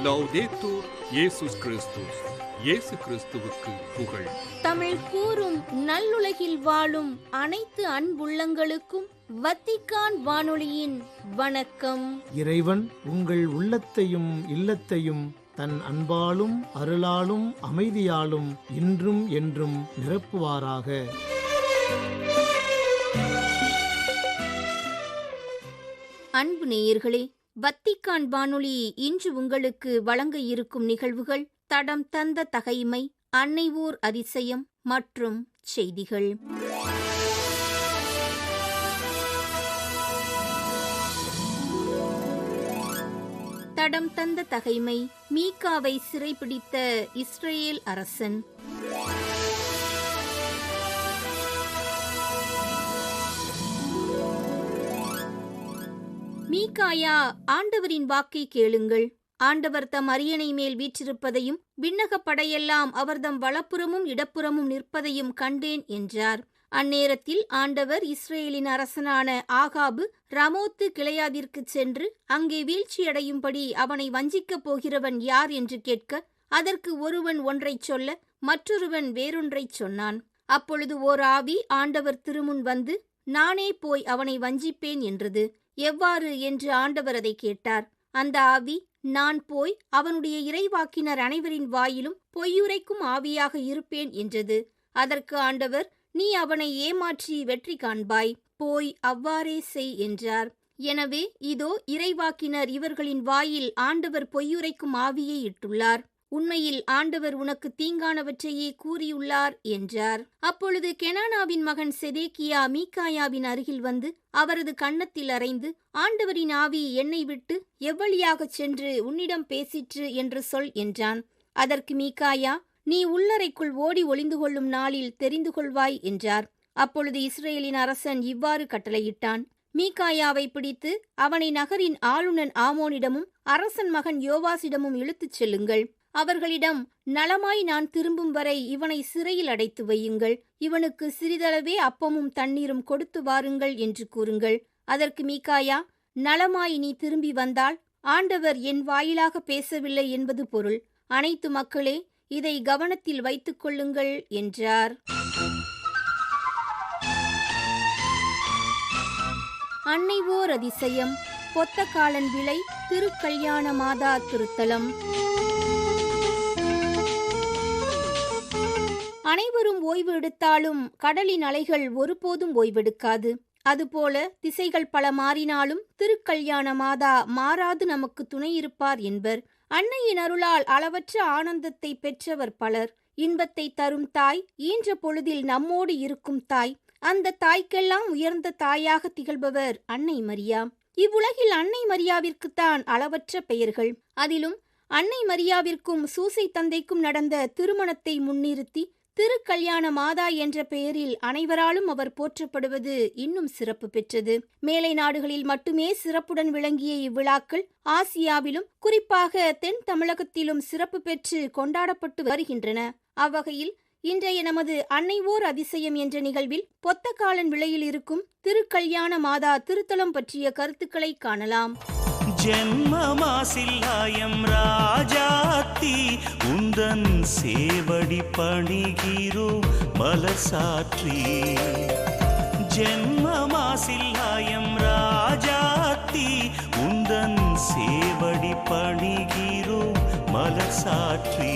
லௌதேத்தூர் இயேசுஸ் கிறிஸ்துஸ். இயேசு கிறிஸ்துவுக்கு புகழ். தமிழ் கூறும் நல்லுலகில் வாழும் அனைத்து அன்புள்ளங்களுக்கும் வத்திக்கான் வானொலியின் வணக்கம். இறைவன் உங்கள் உள்ளத்தையும் இல்லத்தையும் தன் அன்பாலும் அருளாலும் அமைதியாலும் இன்றும் என்றும் நிரப்புவாராக. அன்பு நேயர்களே, வத்திக்கான் வானொலி இன்று உங்களுக்கு வழங்க இருக்கும் நிகழ்வுகள் தடம் தந்த தகைமை, அன்னை ஓர் அதிசயம் மற்றும் செய்திகள். தடம் தந்த தகைமை. மீகாவை சிறைபிடித்த இஸ்ரேல் அரசன். மீகாயா, ஆண்டவரின் வாக்கை கேளுங்கள். ஆண்டவர் தம் அரியணை மேல் வீற்றிருப்பதையும் விண்ணகப் படையெல்லாம் அவர்தம் வலப்புறமும் இடப்புறமும் நிற்பதையும் கண்டேன் என்றார். அந்நேரத்தில் ஆண்டவர் இஸ்ரேலின் அரசனான ஆகாபு ரமோத்து கிளையாதிற்கு சென்று அங்கே வீழ்ச்சியடையும்படி அவனை வஞ்சிக்கப் போகிறவன் யார் என்று கேட்க, அதற்கு ஒருவன் ஒன்றைச் சொல்ல மற்றொருவன் வேறொன்றைச் சொன்னான். அப்பொழுது ஓர் ஆவி ஆண்டவர் திருமுன் வந்து, நானே போய் அவனை வஞ்சிப்பேன் என்றது. எவ்வாறு என்று ஆண்டவர் அதை கேட்டார். அந்த ஆவி, நான் போய் அவனுடைய இறைவாக்கினர் அனைவரின் வாயிலும் பொய்யுரைக்கும் ஆவியாக இருப்பேன் என்றது. அதற்கு ஆண்டவர், நீ அவனை ஏமாற்றி வெற்றி காண்பாய், போய் அவ்வாறே செய் என்றார். எனவே இதோ இறைவாக்கினர் இவர்களின் வாயில் ஆண்டவர் பொய்யுரைக்கும் ஆவியை இட்டுள்ளார். உண்மையில் ஆண்டவர் உனக்கு தீங்கானவற்றையே கூறியுள்ளார் என்றார். அப்பொழுது கெனானாவின் மகன் செதேக்கியா மீகாயாவின் அருகில் வந்து அவரது கன்னத்தில் அறைந்து, ஆண்டவரின் ஆவி என்னை விட்டு எவ்வழியாகச் சென்று உன்னிடம் பேசிற்று என்று சொல் என்றான். அதற்கு மீகாயா, நீ உள்ளறைக்குள் ஓடி ஒளிந்து கொள்ளும் நாளில் தெரிந்து கொள்வாய் என்றார். அப்பொழுது இஸ்ரேலின் அரசன் இவ்வாறு கட்டளையிட்டான். மீகாயாவை பிடித்து அவனை நகரின் ஆளுநன் ஆமோனிடமும் அரசன் மகன் யோவாசிடமும் இழுத்துச் செல்லுங்கள். அவர்களிடம், நலமாய் நான் திரும்பும் வரை இவனை சிறையில் அடைத்து வையுங்கள். இவனுக்கு சிறிதளவே அப்பமும் தண்ணீரும் கொடுத்து வாருங்கள் என்று கூறுங்கள். அதற்கு மீகாயா, நலமாய் நீ திரும்பி வந்தால் ஆண்டவர் என் வாயிலாக பேசவில்லை என்பது பொருள். அனைத்து மக்களே, இதை கவனத்தில் வைத்துக் கொள்ளுங்கள் என்றார். அன்னை ஓர் அதிசயம். பொத்தக்காலன் விளை, திருக்கல்யாண மாதா திருத்தலம். அனைவரும் ஓய்வு எடுத்தாலும் கடலின் அலைகள் ஒருபோதும் ஓய்வெடுக்காது. அதுபோல திசைகள் பல மாறினாலும் திருக்கல்யாண மாதா மாறாது நமக்கு துணையிருப்பார் என்பர். அன்னையின் அருளால் அளவற்ற ஆனந்தத்தை பெற்றவர் பலர். இன்பத்தை தரும் தாய், ஈன்ற பொழுதில் நம்மோடு இருக்கும் தாய், அந்த தாய்க்கெல்லாம் உயர்ந்த தாயாக திகழ்பவர் அன்னை மரியா. இவ்வுலகில் அன்னை மரியாவிற்குத்தான் அளவற்ற பெயர்கள். அதிலும் அன்னை மரியாவிற்கும் சூசை தந்தைக்கும் நடந்த திருமணத்தை முன்னிறுத்தி திருக்கல்யாண மாதா என்ற பெயரில் அனைவராலும் அவர் போற்றப்படுவது இன்னும் சிறப்பு பெற்றது. மேலை நாடுகளில் மட்டுமே சிறப்புடன் விளங்கிய இவ்விழாக்கள் ஆசியாவிலும் குறிப்பாக தென் தமிழகத்திலும் சிறப்பு பெற்று கொண்டாடப்பட்டு வருகின்றன. அவ்வகையில் இன்றைய நமது அன்னை ஓர் அதிசயம் என்ற நிகழ்வில் பொத்தக்காலன் விளையில் இருக்கும் திருக்கல்யாண மாதா திருத்தலம் பற்றிய கருத்துக்களை காணலாம். ஜென்மமாசில்லாயம் ராஜாத்தி, உந்தன் சேவடி பணிகிறோ மலர் சாற்றி. ஜென்மமாசில்லாயம் ராஜாத்தி, உந்தன் சேவடி பணிகிறோ மலர் சாற்றி.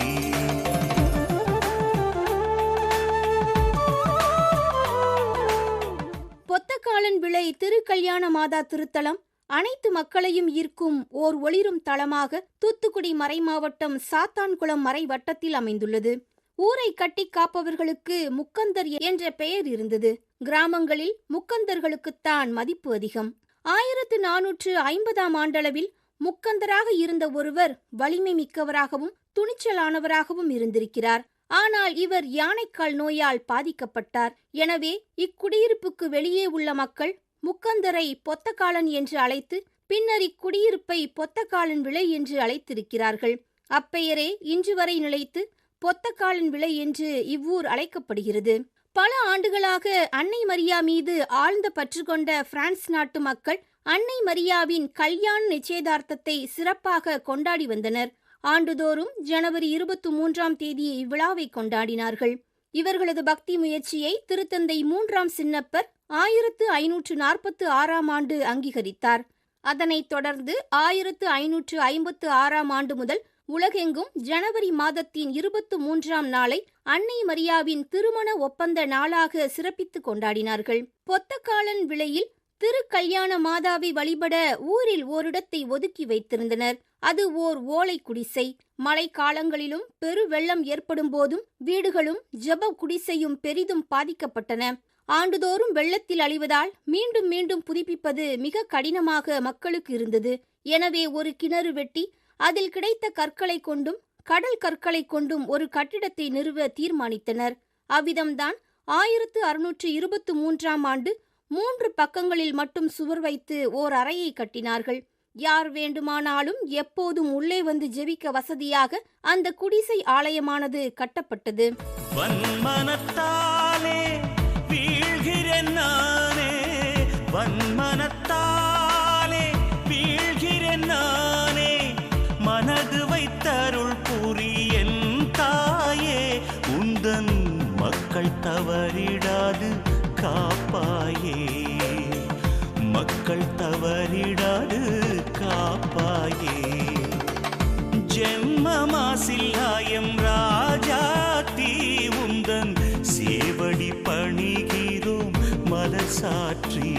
பொத்தக்காலன் விளை திருக்கல்யாண மாதா திருத்தலம் அனைத்து மக்களையும் ஈர்க்கும் ஓர் ஒளிரும் தளமாக தூத்துக்குடி மறைமாவட்டம் சாத்தான்குளம் மறை வட்டத்தில் அமைந்துள்ளது. ஊரை கட்டி காப்பவர்களுக்கு முக்கந்தர் என்ற பெயர் இருந்தது. கிராமங்களில் முக்கந்தர்களுக்குத்தான் மதிப்பு அதிகம். 1450 ஆண்டளவில் முக்கந்தராக இருந்த ஒருவர் வலிமை மிக்கவராகவும் துணிச்சலானவராகவும் இருந்திருக்கிறார். ஆனால் இவர் யானைக்கால் நோயால் பாதிக்கப்பட்டார். எனவே இக்குடியிருப்புக்கு வெளியே உள்ள மக்கள் முக்கந்தரை பொத்தக்காலன் என்று அழைத்து பின்னர் இக்குடியிருப்பை பொத்தக்காலன் விளை என்று அழைத்திருக்கிறார்கள். அப்பெயரே இன்று வரை நிலைத்து பொத்தக்காலன் விளை என்று இவ்வூர் அழைக்கப்படுகிறது. பல ஆண்டுகளாக அன்னை மரியா மீது ஆழ்ந்த பற்று கொண்ட பிரான்ஸ் நாட்டு மக்கள் அன்னை மரியாவின் கல்யாண நிச்சயதார்த்தத்தை சிறப்பாக கொண்டாடி வந்தனர். ஆண்டுதோறும் ஜனவரி 23 இவ்விழாவை கொண்டாடினார்கள். இவர்களது பக்தி முயற்சியை திருத்தந்தை 3ஆம் சின்னப்பர் 1546 ஆண்டு அங்கீகரித்தார். அதனைத் தொடர்ந்து 1556 ஆண்டு முதல் உலகெங்கும் ஜனவரி மாதத்தின் 23ஆம் நாளை அன்னை மரியாவின் திருமண ஒப்பந்த நாளாக சிறப்பித்து கொண்டாடினார்கள். பொத்தக்காலன் விளையில் திரு கல்யாண மாதாவை வழிபட ஊரில் ஓரிடத்தை ஒதுக்கி வைத்திருந்தனர். அது ஓர் ஓலை குடிசை. மழை காலங்களிலும் பெரு வெள்ளம் ஏற்படும் போதும் வீடுகளும் ஜெப குடிசையும் பெரிதும் பாதிக்கப்பட்டன. ஆண்டுதோறும் வெள்ளத்தில் அழிவதால் மீண்டும் மீண்டும் புதுப்பிப்பது மிக கடினமாக மக்களுக்கு இருந்தது. எனவே ஒரு கிணறு வெட்டி அதில் கிடைத்த கற்களை கொண்டும் கடல் கற்களை கொண்டும் ஒரு கட்டிடத்தை நிறுவ தீர்மானித்தனர். அவ்விதம்தான் 1623ஆம் ஆண்டு 3 பக்கங்களில் மட்டும் சுவர் வைத்து ஓர் அறையை கட்டினார்கள். யார் வேண்டுமானாலும் எப்போதும் உள்ளே வந்து ஜெபிக்க வசதியாக அந்த குடிசை ஆலயமானது கட்டப்பட்டது. வன்மனத்தாலே வீழ்கிறேன் நானே, வன்மனத்தாலே வீழ்கிறேன் நானே, மனது வைத்தருள் புரியன் தாயே, உந்தன் மக்கள் தவறிடாது காப்பாயே, மக்கள் தவறிடாது காப்பாயே. ஜென்மமாசில்லாயம் ராஜாத்தி, உந்தன் சேவடி பணிகிறோம் மலர் சாற்றி.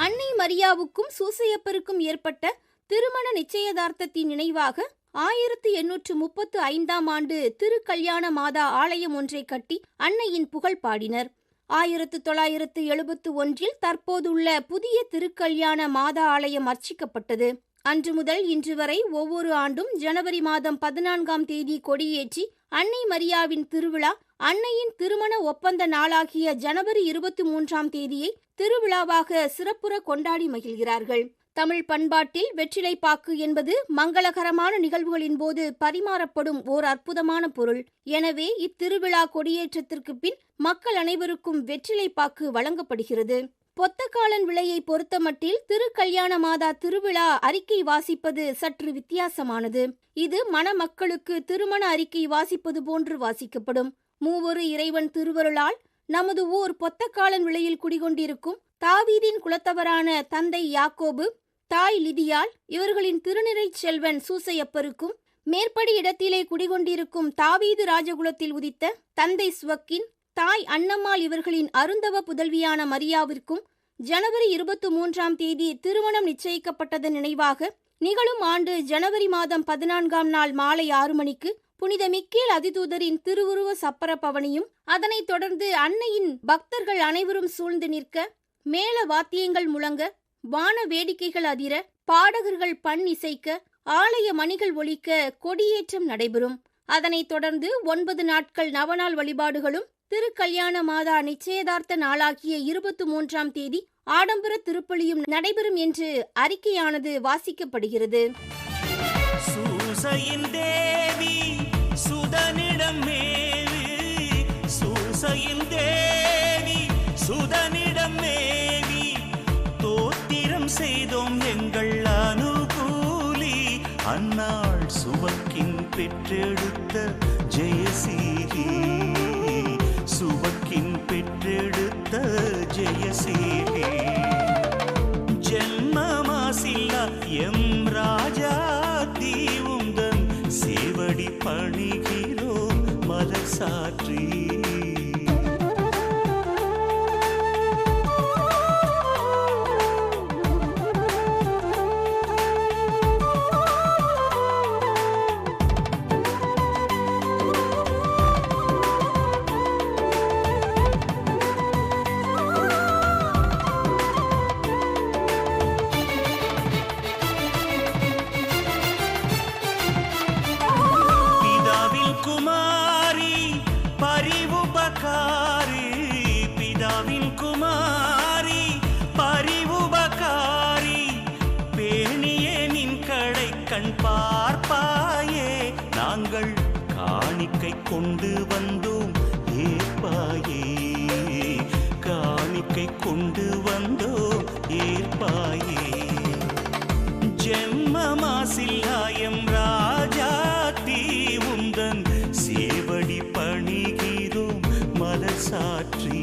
அன்னை மரியாவுக்கும் சூசையப்பருக்கும் ஏற்பட்ட திருமண நிச்சயதார்த்தத்தின் நினைவாக 1835ஆம் ஆண்டு திரு கல்யாண மாதா ஆலயம் ஒன்றை கட்டி அன்னையின் புகழ் பாடினர். 1971இல் தற்போதுள்ள புதிய திருக்கல்யாண மாதா ஆலயம் அர்ச்சிக்கப்பட்டது. அன்று முதல் இன்று வரை ஒவ்வொரு ஆண்டும் ஜனவரி மாதம் 14ஆம் தேதி கொடியேற்றி அன்னை மரியாவின் திருவிழா, அன்னையின் திருமண ஒப்பந்த நாளாகிய ஜனவரி 23ஆம் தேதியை திருவிழாவாக சிறப்புற கொண்டாடி மகிழ்கிறார்கள். தமிழ் பண்பாட்டில் வெற்றிலை பாக்கு என்பது மங்களகரமான நிகழ்வுகளின் போது பரிமாறப்படும் ஓர் அற்புதமான பொருள். எனவே இத்திருவிழா கொடியேற்றத்திற்கு பின் மக்கள் அனைவருக்கும் வெற்றிலை பாக்கு வழங்கப்படுகிறது. பொத்தக்காலன் விளையை பொறுத்தமட்டில் திரு கல்யாண மாதா திருவிழா அறிக்கை வாசிப்பது சற்று வித்தியாசமானது. இது மணமக்களுக்கு திருமண அறிக்கை வாசிப்பது போன்று வாசிக்கப்படும். மூவொரு இறைவன் திருவருளால் நமது ஊர் பொத்தக்காலன் விளையில் குடிகொண்டிருக்கும் தாவீதின் குலத்தவரான தந்தை யாக்கோபு, தாய் லிதியால், இவர்களின் திருநிறை செல்வன் சூசையப்பருக்கும், மேற்படி இடத்திலே குடிகொண்டிருக்கும் தாவீது ராஜகுலத்தில் உதித்த தந்தை சுவக்கின், தாய் அன்னம்மாள் இவர்களின் அருந்தவ புதல்வியான மரியாவிற்கும் ஜனவரி 23ஆம் தேதி திருமணம் நிச்சயிக்கப்பட்டதன் நினைவாக நிகழும் ஆண்டு ஜனவரி மாதம் 14ஆம் நாள் மாலை 6 மணிக்கு புனித மிக்கேல் அதிதூதரின் திருவுருவ சப்பர பவனியும், அதனைத் தொடர்ந்து அன்னையின் பக்தர்கள் அனைவரும் சூழ்ந்து நிற்க, மேள வாத்தியங்கள் முழங்க, வான வேடிக்கைகள் அதிர, பாடகர்கள் பண் இசைக்க, ஆலய மணிகள் ஒலிக்க கொடியேற்றம் நடைபெறும். அதனைத் தொடர்ந்து 9 நாட்கள் நவநாள் வழிபாடுகளும் திரு கல்யாண மாதா நிச்சயதார்த்த நாளாகிய 23ஆம் தேதி ஆடம்பர திருப்பலியும் நடைபெறும் என்று அறிக்கையானது வாசிக்கப்படுகிறது. சூசையின் தேவி சுதனிடம் மேவி, சூசையின் தேவி சுதனிடம் மேவி, தோத்திரம் செய்தோம் எங்கள் அனுகூலி, அந்நாள் சுவக்கின் பெற்றெடுத்த ஜெயசீலி, சுவக்கின் பெற்றெடுத்த ஜெயசீலி. ஜென்மமாசில்லா எம் ராஜா தீவுந்தன் சேவடி பணிகிறோம் மலர் சாற்றி. குமாரி பரிவு பார்ப்பாயே, நாங்கள் காணிக்கை கொண்டு வந்தோம் ஏற்பாயே, காணிக்கை கொண்டு வந்தோம் ஏற்பாயே. ஜென்மமாசில்லாயம் ராஜாத்தி உந்தன் சேவடி பணிகிறோம் மலர் சாற்றி.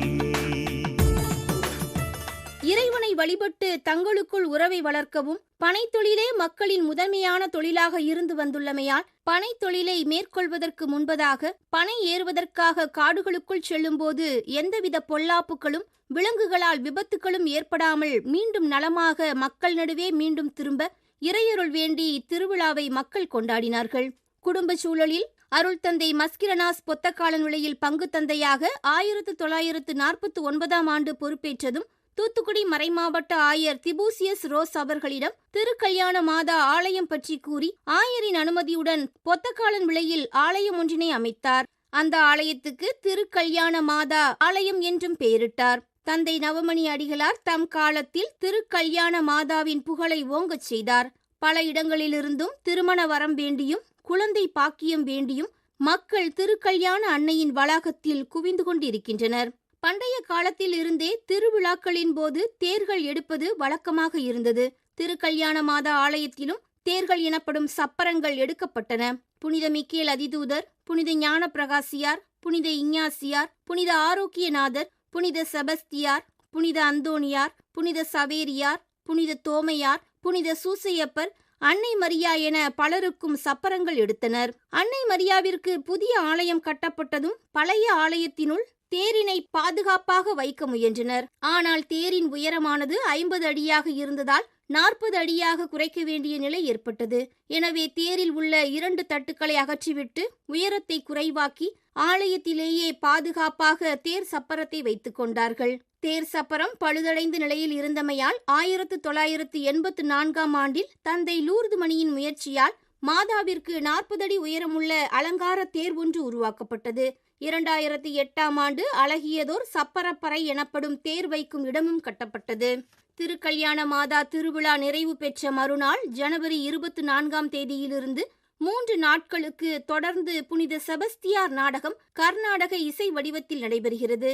இறைவனை வழிபட்டு தங்களுக்குள் உறவை வளர்க்கவும் பனைத்தொழிலே மக்களின் முதன்மையான தொழிலாக இருந்து வந்துள்ளமையால் பனைத்தொழிலை மேற்கொள்வதற்கு முன்பதாக பனை ஏறுவதற்காக காடுகளுக்குள் செல்லும்போது எந்தவித பொல்லாப்புகளும் விலங்குகளால் விபத்துகளும் ஏற்படாமல் மீண்டும் நலமாக மக்கள் நடுவே மீண்டும் திரும்ப இறையருள் வேண்டி இத்திருவிழாவை மக்கள் கொண்டாடினார்கள். குடும்ப சூழலில் அருள் தந்தை மஸ்கிரனாஸ் பொத்தக்காலன் விலையில் பங்கு தந்தையாக 1949 ஆண்டு பொறுப்பேற்றதும் தூத்துக்குடி மறைமாவட்ட ஆயர் திபூசியஸ் ரோஸ் அவர்களிடம் திருக்கல்யாண மாதா ஆலயம் பற்றி கூறி ஆயரின் அனுமதியுடன் பொத்தக்காலன் விலையில் ஆலயம் ஒன்றினை அமைத்தார். அந்த ஆலயத்துக்கு திருக்கல்யாண மாதா ஆலயம் என்றும் பெயரிட்டார். தந்தை நவமணி அடிகளார் தம் காலத்தில் திருக்கல்யாண மாதாவின் புகழை ஓங்கச் செய்தார். பல இடங்களிலிருந்தும் திருமண வரம் வேண்டியும் குழந்தை பாக்கியம் வேண்டியும் மக்கள் திருக்கல்யாண அன்னையின் வளாகத்தில் குவிந்து கொண்டிருக்கின்றனர். பண்டைய காலத்தில் இருந்தே திருவிழாக்களின் போது தேர்கள் எடுப்பது வழக்கமாக இருந்தது. திருக்கல்யாண மாதா ஆலயத்திலும் தேர்கள் எனப்படும் சப்பரங்கள் எடுக்கப்பட்டன. புனித மிக்கேல் அதிதூதர், புனித ஞான பிரகாசியார், புனித இஞ்ஞாசியார், புனித ஆரோக்கியநாதர், புனித செபஸ்தியார், புனித அந்தோனியார், புனித சவேரியார், புனித தோமையார், புனித சூசையப்பர், அன்னை மரியா என பலருக்கும் சப்பரங்கள் எடுத்தனர். அன்னை மரியாவிற்கு புதிய ஆலயம் கட்டப்பட்டதும் பழைய ஆலயத்தினுள் தேரினை பாதுகாப்பாக வைக்க முயன்றனர். ஆனால் தேரின் உயரமானது 50 அடியாக இருந்ததால் 40 அடியாக குறைக்க வேண்டிய நிலை ஏற்பட்டது. எனவே தேரில் உள்ள 2 தட்டுக்களை அகற்றிவிட்டு உயரத்தை குறைவாக்கி ஆலயத்திலேயே பாதுகாப்பாக தேர் சப்பரத்தை வைத்துக் கொண்டார்கள். தேர் சப்பரம் பழுதடைந்த நிலையில் இருந்தமையால் 1984 ஆண்டில் தந்தை லூர்துமணியின் முயற்சியால் மாதாவிற்கு 40 அடி உயரமுள்ள அலங்கார தேர் ஒன்று உருவாக்கப்பட்டது. 2008 ஆண்டு அழகியதோர் சப்பரப்பறை எனப்படும் தேர் வைக்கும் இடமும் கட்டப்பட்டது. திருக்கல்யாண மாதா திருவிழா நிறைவு பெற்ற மறுநாள் ஜனவரி 24 தேதியிலிருந்து 3 நாட்களுக்கு தொடர்ந்து புனித செபஸ்தியார் நாடகம் கர்நாடக இசை வடிவத்தில் நடைபெறுகிறது.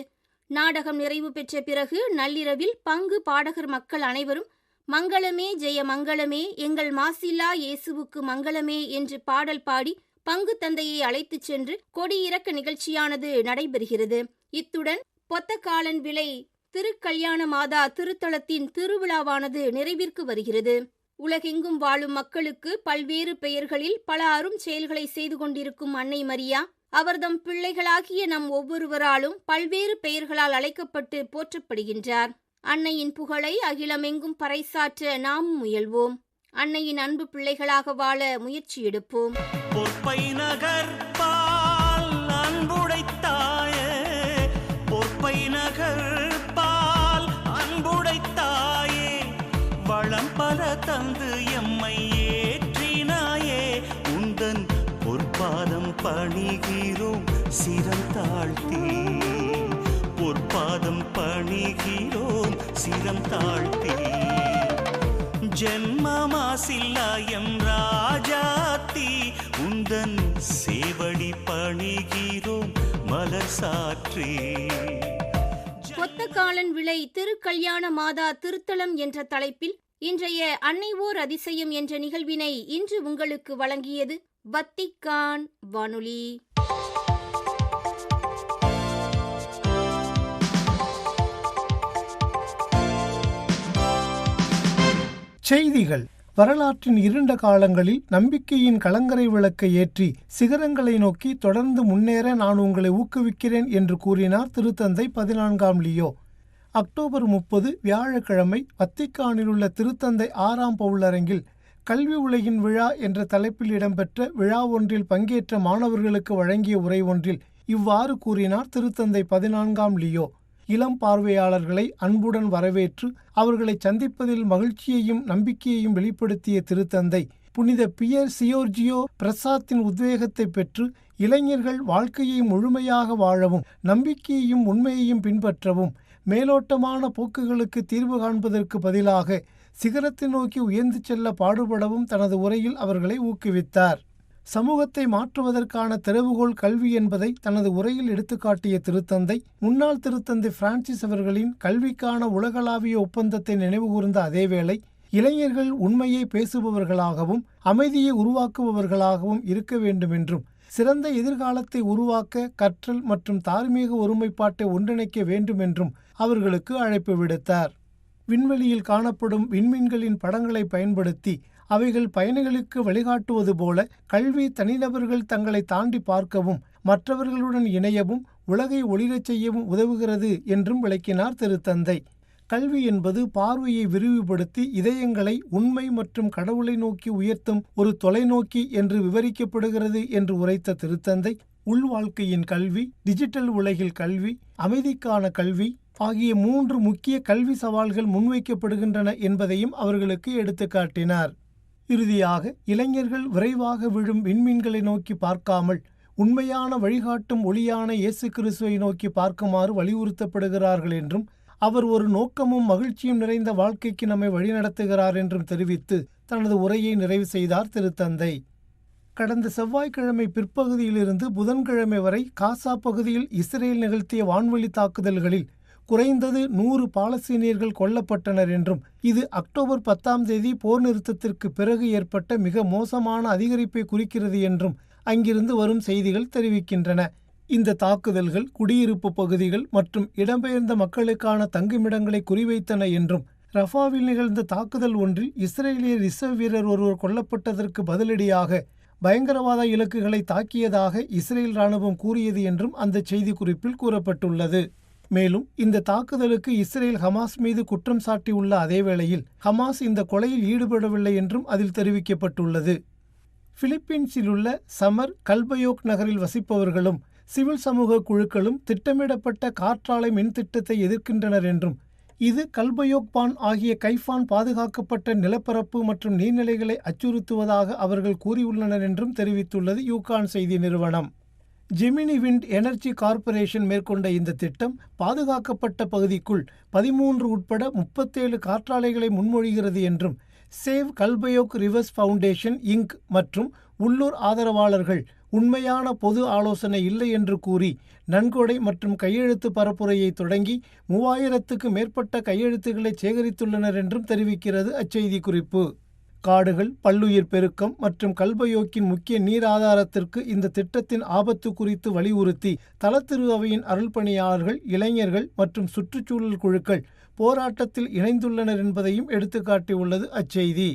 நாடகம் நிறைவு பெற்ற பிறகு நள்ளிரவில் பங்கு பாடகர் மக்கள் அனைவரும் மங்களமே ஜெய மங்களமே, எங்கள் மாசில்லா இயேசுவுக்கு மங்களமே என்று பாடல் பாடி பங்கு தந்தையை அழைத்துச் சென்று கொடியிறக்க நிகழ்ச்சியானது நடைபெறுகிறது. இத்துடன் பொத்தக்காலன் விலை திருக்கல்யாண மாதா திருத்தலத்தின் திருவிழாவானது நிறைவிற்கு வருகிறது. உலகெங்கும் வாழும் மக்களுக்கு பல்வேறு பெயர்களில் பல அரும் செயல்களை செய்து கொண்டிருக்கும் அன்னை மரியா அவர்தம் பிள்ளைகளாகிய நம் ஒவ்வொருவராலும் பல்வேறு பெயர்களால் அழைக்கப்பட்டு போற்றப்படுகின்றார். அன்னையின் புகழை அகிலமெங்கும் பறைசாற்ற நாமும் முயல்வோம். அன்னையின் அன்பு பிள்ளைகளாக வாழ முயற்சி எடுப்போம். பொற்பை நகர் பால் அன்புடைத்தாயே, பொற்பை நகர் பால் அன்புடைத்தாயே, வளம் பல தந்து எம்மை ஏற்றினாயே, உந்தன் பொற்பாதம் பணிகிறோம் சிரம் தாழ்த்தி, பொற்பாதம் பணிகிறோம் சிரம் தாழ்த்தி. ஜென்மமாசில்லாயம் ராஜாத்தி உந்தன் சேவடி பணிகிறோம் மலர் சாற்றி. பொத்தக்காலன் விலை திருக்கல்யாண மாதா திருத்தலம் என்ற தலைப்பில் இன்றைய அன்னை ஓர் அதிசயம் என்ற நிகழ்வினை இன்று உங்களுக்கு வழங்கியது வத்திக்கான் வானொலி. செய்திகள். வரலாற்றின் இருண்ட காலங்களில் நம்பிக்கையின் கலங்கரை விளக்கை ஏற்றி சிகரங்களை நோக்கி தொடர்ந்து முன்னேற நான் உங்களை ஊக்குவிக்கிறேன் என்று கூறினார் திருத்தந்தை 14 லியோ. அக்டோபர் 30 வியாழக்கிழமை வத்திக்கானில் உள்ள திருத்தந்தை 6ஆம் பவுலரங்கில் கல்வி உலகின் விழா என்ற தலைப்பில் இடம்பெற்ற விழா ஒன்றில் பங்கேற்ற மாணவர்களுக்கு வழங்கிய உரை ஒன்றில் இவ்வாறு கூறினார் திருத்தந்தை 14 லியோ. இளம் பார்வையாளர்களை அன்புடன் வரவேற்று அவர்களை சந்திப்பதில் மகிழ்ச்சியையும் நம்பிக்கையையும் வெளிப்படுத்திய திருத்தந்தை புனித பியர் சியோர்ஜியோ பிரசாத்தின் உத்வேகத்தை பெற்று இளைஞர்கள் வாழ்க்கையை முழுமையாக வாழவும் நம்பிக்கையையும் உண்மையையும் பின்பற்றவும் மேலோட்டமான போக்குகளுக்கு தீர்வு காண்பதற்கு பதிலாக சிகரத்தை நோக்கி உயர்ந்து செல்ல பாடுபடவும் தனது உரையில் அவர்களை ஊக்குவித்தார். சமூகத்தை மாற்றுவதற்கான திறவுகோல் கல்வி என்பதை தனது உரையில் எடுத்துக்காட்டிய திருத்தந்தை, முன்னாள் திருத்தந்தை பிரான்சிஸ் அவர்களின் கல்விக்கான உலகளாவிய ஒப்பந்தத்தை நினைவுகூர்ந்த அதேவேளை, இளைஞர்கள் உண்மையை பேசுபவர்களாகவும் அமைதியை உருவாக்குபவர்களாகவும் இருக்க வேண்டும் என்றும், சிறந்த எதிர்காலத்தை உருவாக்க கற்றல் மற்றும் தார்மீக ஒருமைப்பாட்டை ஒன்றிணைக்க வேண்டும் என்றும் அவர்களுக்கு அழைப்பு விடுத்தார். விண்வெளியில் காணப்படும் விண்மீன்களின் படங்களை பயன்படுத்தி அவைகள் பயணிகளுக்கு வழிகாட்டுவது போல கல்வி தனிநபர்கள் தங்களை தாண்டி பார்க்கவும் மற்றவர்களுடன் இணையவும் உலகை ஒளிரச் செய்யவும் உதவுகிறது என்றும் விளக்கினார் திருத்தந்தை. கல்வி என்பது பார்வையை விரிவுபடுத்தி இதயங்களை உண்மை மற்றும் கடவுளை நோக்கி உயர்த்தும் ஒரு தொலைநோக்கி என்று விவரிக்கப்படுகிறது என்று உரைத்த திருத்தந்தை, உள்வாழ்க்கையின் கல்வி, டிஜிட்டல் உலகில் கல்வி, அமைதிக்கான கல்வி ஆகிய 3 முக்கிய கல்வி சவால்கள் முன்வைக்கப்படுகின்றன என்பதையும் அவர்களுக்கு எடுத்துக்காட்டினார். இறுதியாக, இளைஞர்கள் விரைவாக விழும் விண்மீன்களை நோக்கி பார்க்காமல் உண்மையான வழிகாட்டும் ஒளியான இயேசு கிறிஸ்துவை நோக்கி பார்க்குமாறு வலியுறுத்தப்படுகிறார்கள் என்றும், அவர் ஒரு நோக்கமும் மகிழ்ச்சியும் நிறைந்த வாழ்க்கைக்கு நம்மை வழிநடத்துகிறார் என்றும் தெரிவித்து தனது உரையை நிறைவு செய்தார் திருத்தந்தை. கடந்த செவ்வாய்க்கிழமை பிற்பகுதியிலிருந்து புதன்கிழமை வரை காசா பகுதியில் இஸ்ரேல் நிகழ்த்திய வான்வெளி தாக்குதல்களில் குறைந்தது 100 பாலஸ்தீனியர்கள் கொல்லப்பட்டனர் என்றும், இது அக்டோபர் 10 போர் நிறுத்தத்திற்கு பிறகு ஏற்பட்ட மிக மோசமான அதிகரிப்பை குறிக்கிறது என்றும் அங்கிருந்து வரும் செய்திகள் தெரிவிக்கின்றன. இந்த தாக்குதல்கள் குடியிருப்பு பகுதிகள் மற்றும் இடம்பெயர்ந்த மக்களுக்கான தங்குமிடங்களை குறிவைத்தன என்றும், ரஃபாவில் நிகழ்ந்த தாக்குதல் ஒன்றில் இஸ்ரேலிய ரிசர்வ் வீரர் ஒருவர் கொல்லப்பட்டதற்கு பதிலடியாக பயங்கரவாத இலக்குகளை தாக்கியதாக இஸ்ரேல் ராணுவம் கூறியது என்றும் அந்த செய்திக்குறிப்பில் கூறப்பட்டுள்ளது. மேலும் இந்த தாக்குதலுக்கு இஸ்ரேல் ஹமாஸ் மீது குற்றம் சாட்டியுள்ள அதேவேளையில் ஹமாஸ் இந்த கொலையில் ஈடுபடவில்லை என்றும் அதில் தெரிவிக்கப்பட்டுள்ளது. பிலிப்பீன்ஸில் உள்ள சமர் கல்பயோக் நகரில் வசிப்பவர்களும் சிவில் சமூக குழுக்களும் திட்டமிடப்பட்ட காற்றாலை மின் திட்டத்தை எதிர்க்கின்றனர் என்றும், இது கல்பயோக்பான் ஆகிய கைஃபான் பாதுகாக்கப்பட்ட நிலப்பரப்பு மற்றும் நீர்நிலைகளை அச்சுறுத்துவதாக அவர்கள் கூறியுள்ளனர் என்றும் தெரிவித்துள்ளது யூகான் செய்தி நிறுவனம். ஜெமினி விண்ட் எனர்ஜி கார்ப்பரேஷன் மேற்கொண்ட இந்த திட்டம் பாதுகாக்கப்பட்ட பகுதிக்குள் 13 உட்பட 37 காற்றாலைகளை முன்மொழிகிறது என்றும், சேவ் கல்பயோக் ரிவர்ஸ் ஃபவுண்டேஷன் இங்க் மற்றும் உள்ளூர் ஆதரவாளர்கள் உண்மையான பொது ஆலோசனை இல்லை என்று கூறி நன்கொடை மற்றும் கையெழுத்து பரப்புரையை தொடங்கி 3000க்கு மேற்பட்ட கையெழுத்துக்களை சேகரித்துள்ளனர் என்றும் தெரிவிக்கிறது அச்செய்தி குறிப்பு. காடுகள், பல்லுயிர் பெருக்கம் மற்றும் கல்பயோக்கின் முக்கிய நீர் ஆதாரத்திற்கு இந்த திட்டத்தின் ஆபத்து குறித்து வலியுறுத்தி தலத்திரு அவையின் அருள்பணியாளர்கள், இளைஞர்கள் மற்றும் சுற்றுச்சூழல் குழுக்கள் போராட்டத்தில் இணைந்துள்ளனர் என்பதையும் எடுத்துக்காட்டியுள்ளது அச்செய்தி.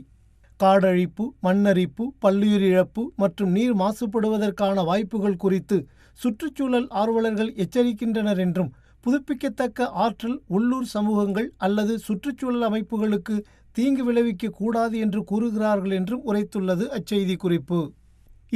காடழிப்பு, மண்ணரிப்பு, பல்லுயிர் இழப்பு மற்றும் நீர் மாசுபடுவதற்கான வாய்ப்புகள் குறித்து சுற்றுச்சூழல் ஆர்வலர்கள் எச்சரிக்கின்றனர் என்றும், புதுப்பிக்கத்தக்க ஆற்றல் உள்ளூர் சமூகங்கள் அல்லது சுற்றுச்சூழல் அமைப்புகளுக்கு தீங்கு விளைவிக்க கூடாது என்று கூறுகிறார்கள் என்றும் உரைத்துள்ளது அச்செய்தி குறிப்பு.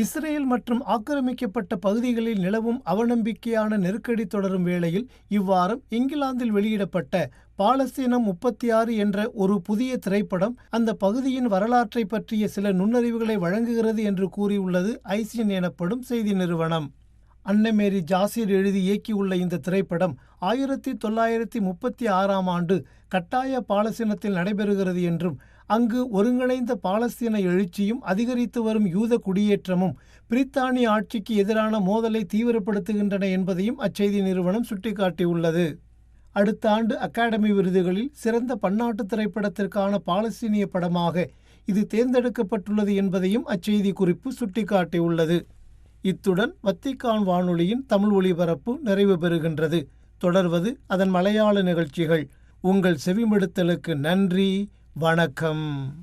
இஸ்ரேல் மற்றும் ஆக்கிரமிக்கப்பட்ட பகுதிகளில் நிலவும் அவநம்பிக்கையான நெருக்கடி தொடரும் வேளையில் இவ்வாரம் இங்கிலாந்தில் வெளியிடப்பட்ட பாலஸ்தீனம் 36 என்ற ஒரு புதிய திரைப்படம் அந்த பகுதியின் வரலாற்றை பற்றிய சில நுண்ணறிவுகளை வழங்குகிறது என்று கூறியுள்ளது ஐசின் எனப்படும் செய்தி நிறுவனம். அன்னமேரி ஜாசிர் எழுதி இயக்கியுள்ள இந்த திரைப்படம் 1936ஆம் ஆண்டு கட்டாய பாலஸ்தீனத்தில் நடைபெறுகிறது என்றும், அங்கு ஒருங்கிணைந்த பாலஸ்தீன எழுச்சியும் அதிகரித்து வரும் யூத குடியேற்றமும் பிரித்தானிய ஆட்சிக்கு எதிரான மோதலை தீவிரப்படுத்துகின்றன என்பதையும் அச்செய்தி நிறுவனம் சுட்டிக்காட்டியுள்ளது. அடுத்த ஆண்டு அகாடமி விருதுகளில் சிறந்த பன்னாட்டு திரைப்படத்திற்கான பாலஸ்தீனிய படமாக இது தேர்ந்தெடுக்கப்பட்டுள்ளது என்பதையும் அச்செய்தி குறிப்பு சுட்டிக்காட்டியுள்ளது. இத்துடன் வத்திக்கான் வானொலியின் தமிழ் ஒலிபரப்பு நிறைவு பெறுகின்றது. தொடர்வது அதன் மலையாள நிகழ்ச்சிகள். உங்கள் செவிமடுத்தலுக்கு நன்றி. வணக்கம்.